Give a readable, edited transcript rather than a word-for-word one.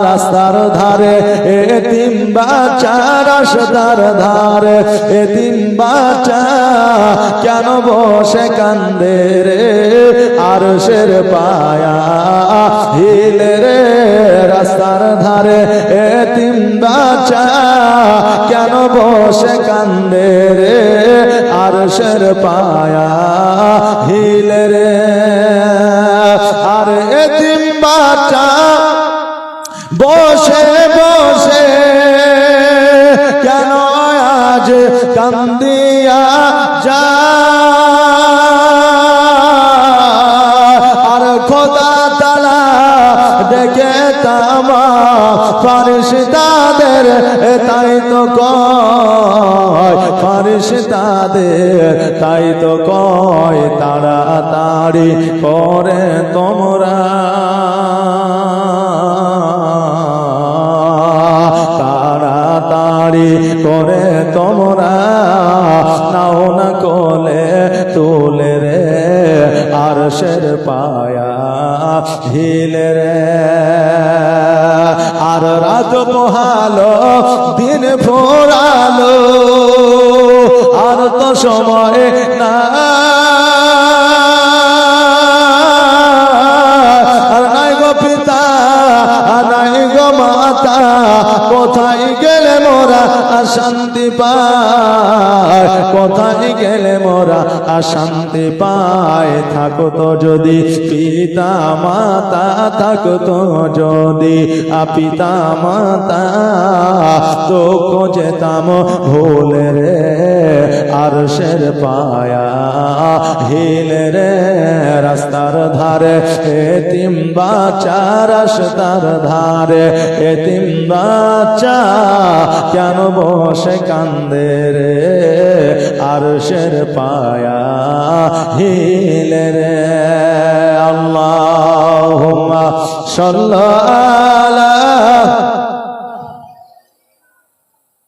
রাস্তার ধারে এতিম বাচ্চা, রাস্তার ধারে এতিম বাচ্চা কেন বসে কান্দে রে আরশের পায়া হিলে রে। রাস্তার ধারে এতিম বাচ্চা কেন বসে কান্দে রে আরশের পায়া হিলে রে। আর এতিম বাচ্চা বসে বসে কেন আজ কান্দিয়া যা। আর খোদা তাআলা ডেকে তামা ফেরেশতাদের তাই তো কয়, ফেরেশতাদের তাই তো কয় তাড়াতাড়ি করে তোমরা, তাড়াতাড়ি করে তোমরা নাও না কোলে তুলে রে আরশের পায়া হিলে রে। আর রাত পোহালো দিন ফোরালো আর তো সময় না, আর নাই গো পিতা নাই গো মাতা, কোথায় গেলে মোরা শান্তি পায়, কোথায় গেলে মোরা শান্তি পায়। থাকো তো যদি পিতা মাতা, থাকো তো যদি পিতা মাতা, তো যেতাম ভুলে রে আরশের পায়া হিলে রে। রাস্তার ধারে এতিম বাচ্চা, রাস্তার ধারে এতিম বাচ্চা কেন বসে কান্দে রে আরশের পায়া হিলে রে। আল্লাহুম্মা সাল্লি আলা